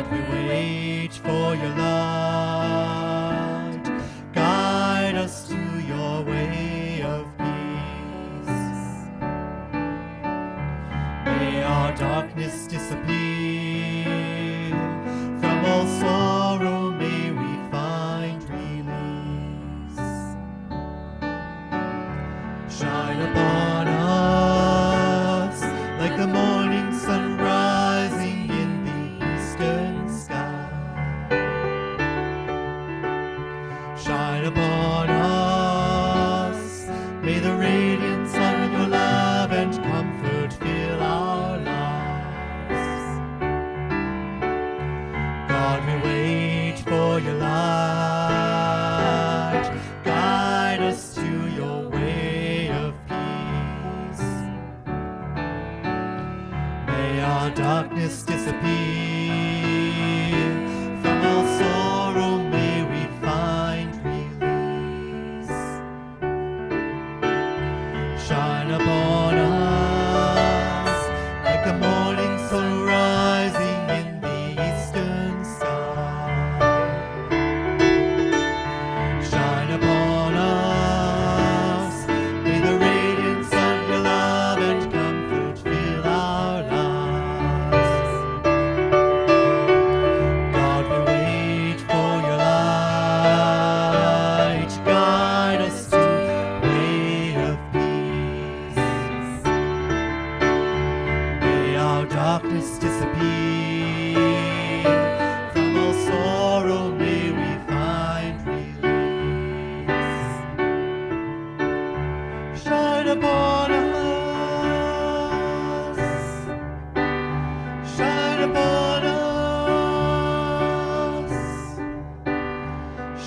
God, we wait for your light. Guide us to your way of peace. May our darkness disappear. From all sorrow may we find release. Shine upon us like the morning sun rising in the eastern sky. Shine upon us, may the radiance of your love and comfort fill our lives. God, we wait for your light. Guide us to your way of peace. May our darkness disappear. From all sorrow may we find release. Shine upon us like the morning sun rising in the eastern sky. Shine upon us, may the radiance of your love and comfort fill our lives. God, we wait for your light. Guide us to the way of peace. May our darkness disappear. From all sorrow may we find release. Shine upon us. Shine upon us.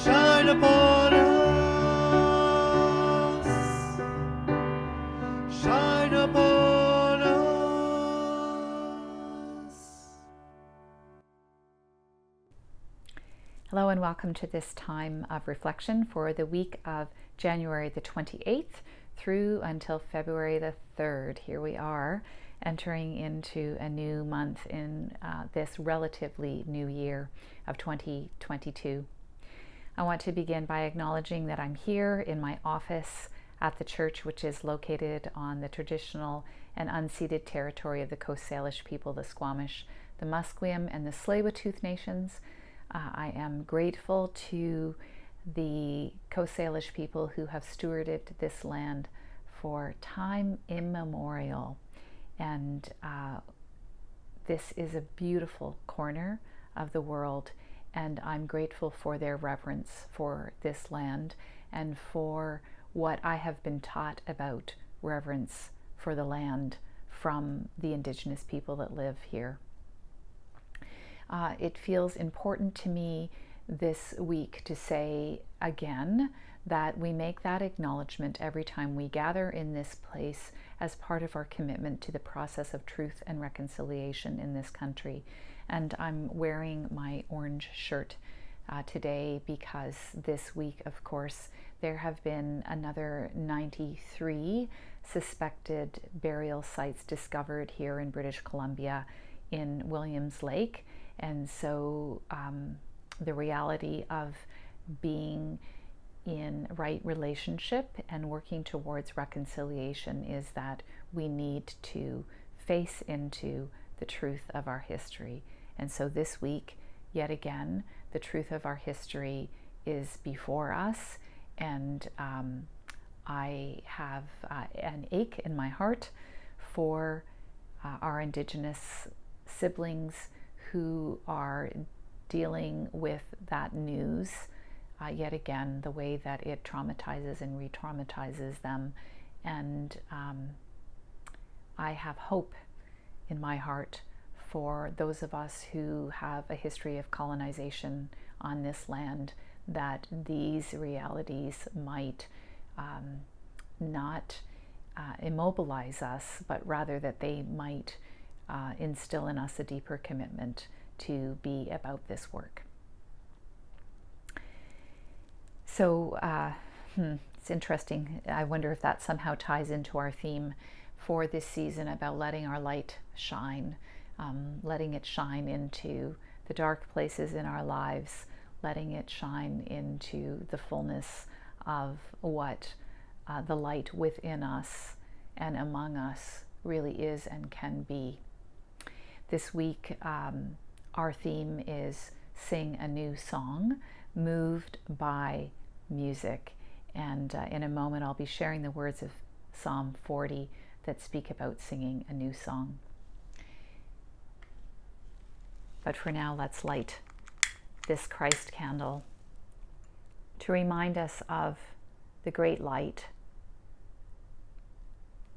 Shine upon us. Shine upon us. Hello and welcome to this time of reflection for the week of January the 28th through until February the 3rd. Here we are entering into a new month in this relatively new year of 2022. I want to begin by acknowledging that I'm here in my office at the church, which is located on the traditional and unceded territory of the Coast Salish people, the Squamish, the Musqueam, and the Tsleil-Waututh nations. I am grateful to the Coast Salish people who have stewarded this land for time immemorial. And this is a beautiful corner of the world, and I'm grateful for their reverence for this land and for what I have been taught about reverence for the land from the Indigenous people that live here. It feels important to me this week to say again that we make that acknowledgement every time we gather in this place as part of our commitment to the process of truth and reconciliation in this country. And I'm wearing my orange shirt today because this week, of course, there have been another 93 suspected burial sites discovered here in British Columbia in Williams Lake. And so the reality of being in right relationship and working towards reconciliation is that we need to face into the truth of our history. And so this week, yet again, the truth of our history is before us, and I have an ache in my heart for our Indigenous siblings who are dealing with that news, yet again, the way that it traumatizes and re-traumatizes them. And I have hope in my heart for those of us who have a history of colonization on this land, that these realities might not immobilize us, but rather that they might instill in us a deeper commitment to be about this work. So it's interesting. I wonder if that somehow ties into our theme for this season about letting our light shine, letting it shine into the dark places in our lives, letting it shine into the fullness of what the light within us and among us really is and can be. This week, our theme is Sing a New Song, moved by music. And in a moment, I'll be sharing the words of Psalm 40 that speak about singing a new song. But for now, let's light this Christ candle to remind us of the great light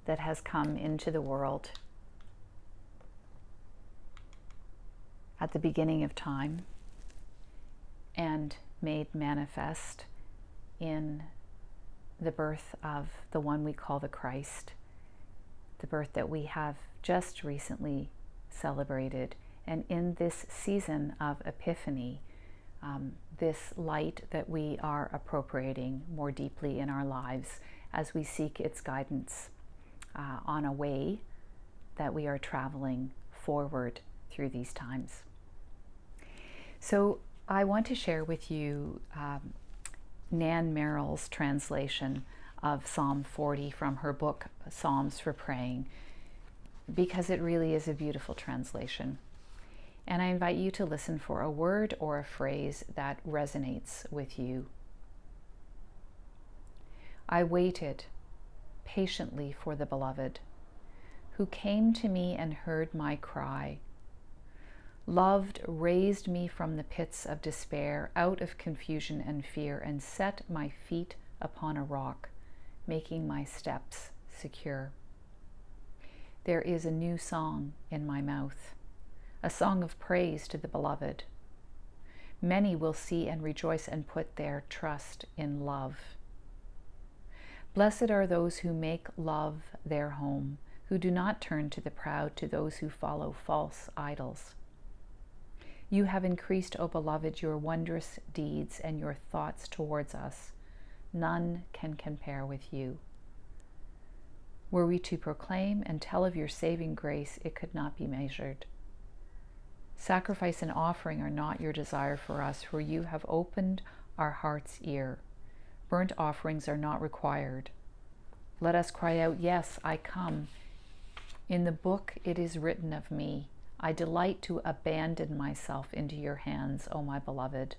that has come into the world at the beginning of time and made manifest in the birth of the one we call the Christ, the birth that we have just recently celebrated. And in this season of Epiphany, this light that we are appropriating more deeply in our lives as we seek its guidance on a way that we are traveling forward through these times. So I want to share with you Nan Merrill's translation of Psalm 40 from her book, Psalms for Praying, because it really is a beautiful translation. And I invite you to listen for a word or a phrase that resonates with you. I waited patiently for the beloved, who came to me and heard my cry. Loved raised me from the pits of despair, out of confusion and fear, and set my feet upon a rock, making my steps secure. There is a new song in my mouth, a song of praise to the beloved. Many will see and rejoice and put their trust in love. Blessed are those who make love their home, who do not turn to the proud, to those who follow false idols. You have increased, O beloved, your wondrous deeds and your thoughts towards us. None can compare with you. Were we to proclaim and tell of your saving grace, it could not be measured. Sacrifice and offering are not your desire for us, for you have opened our heart's ear. Burnt offerings are not required. Let us cry out, yes, I come. In the book it is written of me, I delight to abandon myself into your hands, O my beloved,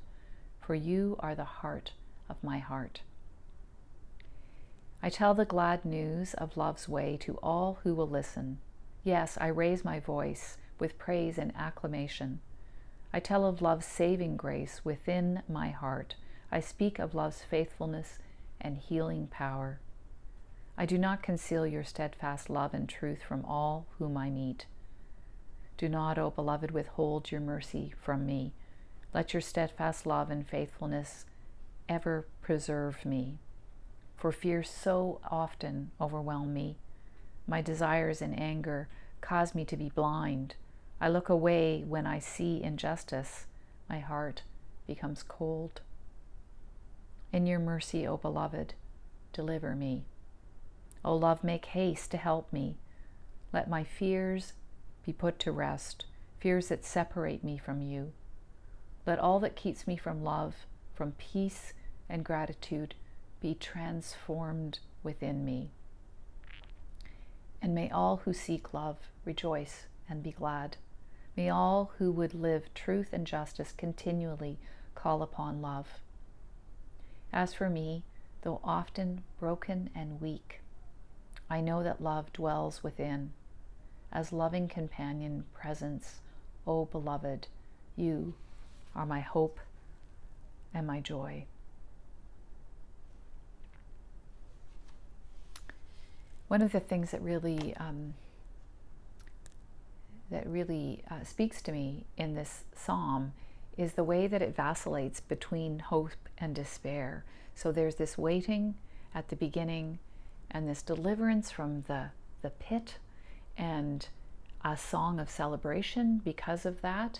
for you are the heart of my heart. I tell the glad news of love's way to all who will listen. Yes, I raise my voice with praise and acclamation. I tell of love's saving grace within my heart. I speak of love's faithfulness and healing power. I do not conceal your steadfast love and truth from all whom I meet. Do not, O beloved, withhold your mercy from me. Let your steadfast love and faithfulness ever preserve me. For fears so often overwhelm me. My desires in anger cause me to be blind. I look away when I see injustice. My heart becomes cold. In your mercy, O beloved, deliver me. O love, make haste to help me. Let my fears be put to rest, fears that separate me from you. Let all that keeps me from love, from peace and gratitude, be transformed within me. And may all who seek love rejoice and be glad. May all who would live truth and justice continually call upon love. As for me, though often broken and weak, I know that love dwells within. As loving companion presence, O beloved, you are my hope and my joy. One of the things that really speaks to me in this psalm is the way that it vacillates between hope and despair. So there's this waiting at the beginning and this deliverance from the pit and a song of celebration because of that.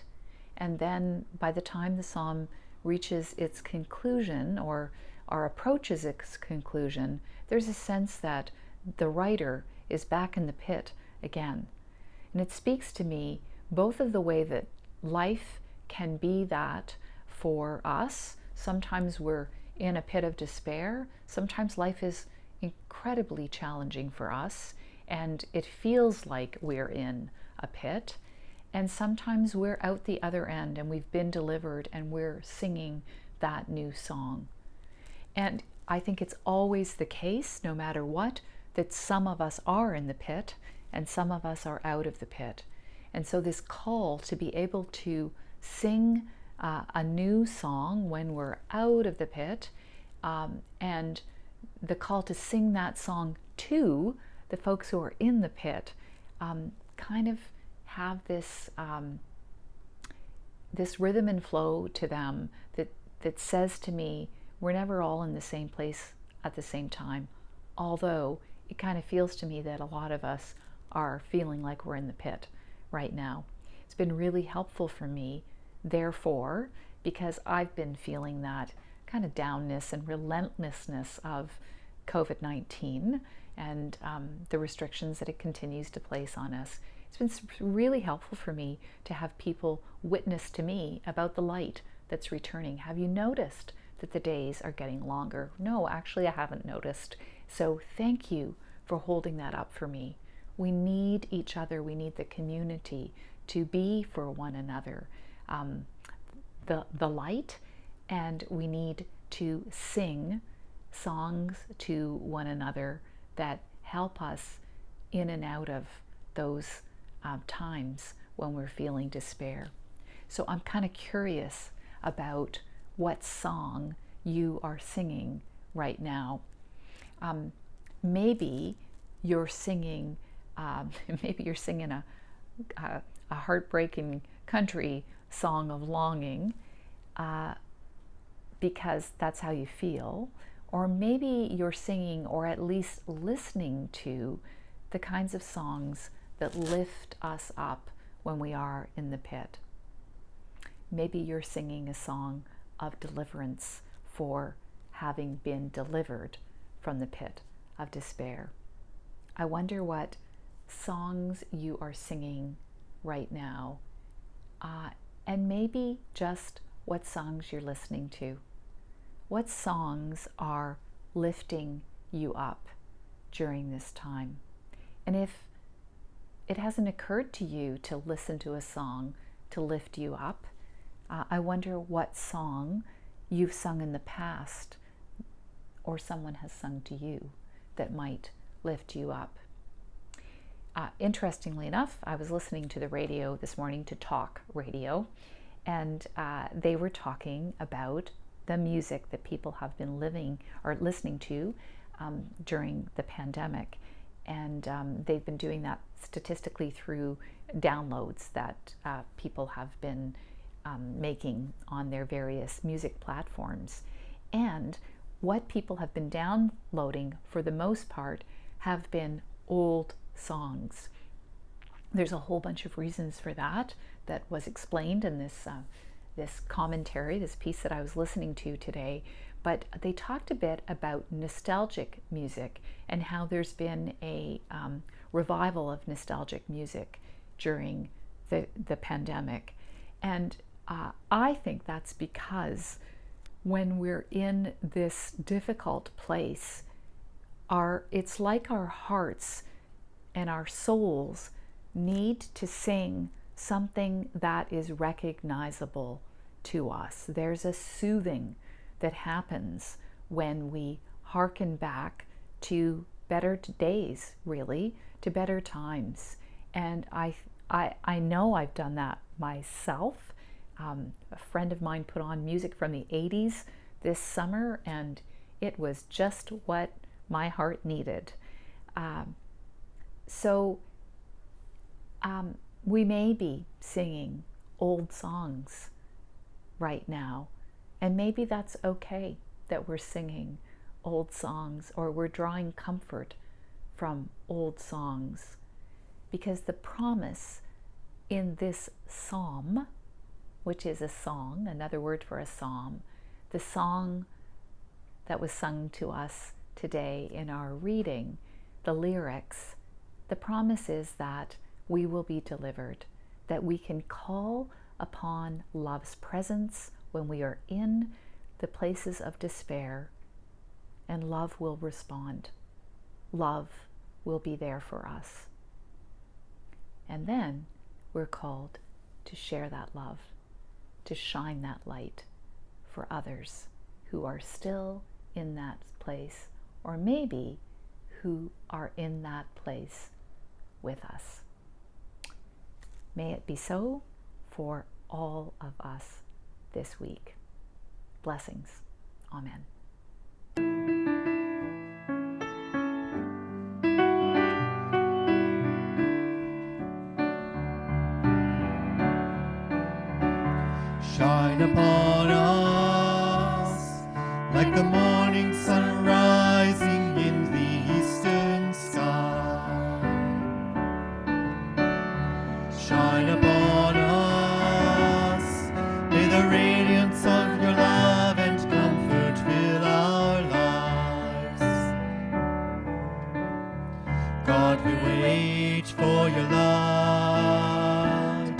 And then by the time the psalm reaches its conclusion or approaches its conclusion, there's a sense that the writer is back in the pit again. And it speaks to me both of the way that life can be that for us. Sometimes we're in a pit of despair. Sometimes life is incredibly challenging for us, and it feels like we're in a pit. And sometimes we're out the other end and we've been delivered and we're singing that new song. And I think it's always the case, no matter what, that some of us are in the pit and some of us are out of the pit. And so this call to be able to sing a new song when we're out of the pit, and the call to sing that song to the folks who are in the pit, kind of have this this rhythm and flow to them that says to me, we're never all in the same place at the same time, although it kind of feels to me that a lot of us are feeling like we're in the pit right now. It's been really helpful for me, therefore, because I've been feeling that kind of downness and relentlessness of COVID-19 and the restrictions that it continues to place on us. It's been really helpful for me to have people witness to me about the light that's returning. Have you noticed that the days are getting longer? No, actually I haven't noticed. So thank you for holding that up for me. We need each other. We need the community to be for one another the light, and we need to sing songs to one another that help us in and out of those times when we're feeling despair. So I'm kind of curious about what song you are singing right now. Maybe you're singing a heartbreaking country song of longing because that's how you feel. Or maybe you're singing, or at least listening to, the kinds of songs that lift us up when we are in the pit. Maybe you're singing a song of deliverance for having been delivered from the pit of despair. I wonder what songs you are singing right now, and maybe just what songs you're listening to. What songs are lifting you up during this time? And if it hasn't occurred to you to listen to a song to lift you up, I wonder what song you've sung in the past or someone has sung to you that might lift you up. Interestingly enough, I was listening to the radio this morning, to talk radio, and they were talking about the music that people have been living or listening to during the pandemic. And they've been doing that statistically through downloads that people have been making on their various music platforms. And what people have been downloading, for the most part, have been old songs. There's a whole bunch of reasons for that was explained in this commentary, this piece that I was listening to today. But they talked a bit about nostalgic music and how there's been a revival of nostalgic music during the pandemic. And I think that's because when we're in this difficult place, it's like our hearts and our souls need to sing something that is recognizable to us. There's a soothing that happens when we hearken back to better days, really, to better times. And I know I've done that myself. A friend of mine put on music from the 80s this summer, and it was just what my heart needed. So we may be singing old songs right now, and maybe that's okay that we're singing old songs, or we're drawing comfort from old songs, because the promise in this psalm, which is a song, another word for a psalm, the song that was sung to us today in our reading, the lyrics, the promise is that we will be delivered, that we can call upon love's presence when we are in the places of despair, and love will respond. Love will be there for us. And then we're called to share that love, to shine that light for others who are still in that place, or maybe who are in that place with us. May it be so for all of us this week. Blessings. Amen. Shine upon us like the morning sun rising in the eastern sky. Shine upon us, may the radiance of your love and comfort fill our lives. God, we wait for your light.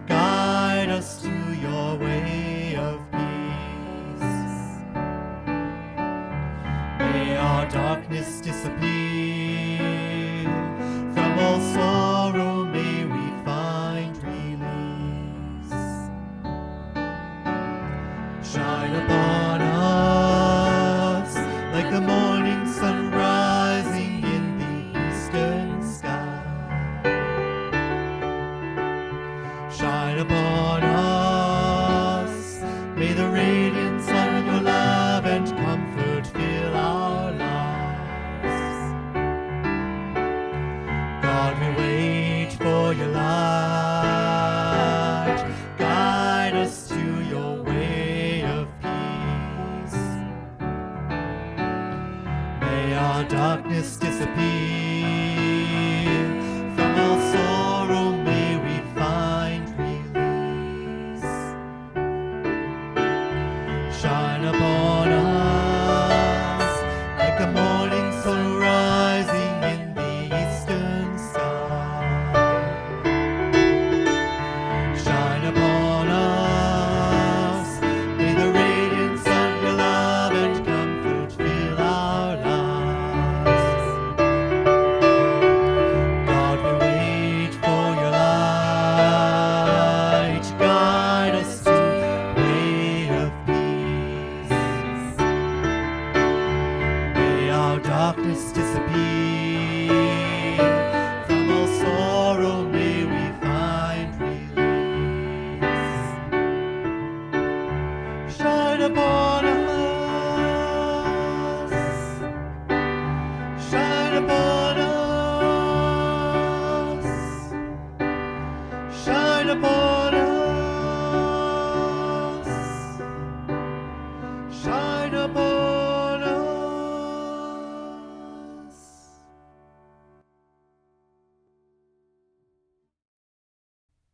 Guide us to your way of peace. May our darkness disappear. From all sorrow may we find release. Shine upon us like the morning sun rising in the eastern sky. Shine upon us, may the radiance of your love and comfort fill our lives. God, we wait for your light. Guide us to your way of peace. May our darkness disappear. From all sorrow may we find release. Shine upon us like the morning sun rising in the eastern sky. Shine upon us, may the radiance of your love and comfort fill our lives. God, we wait for your light. Guide us to the way of peace. May our darkness disappear. From all sorrow may we find release. Shine upon us. Shine upon us. Shine upon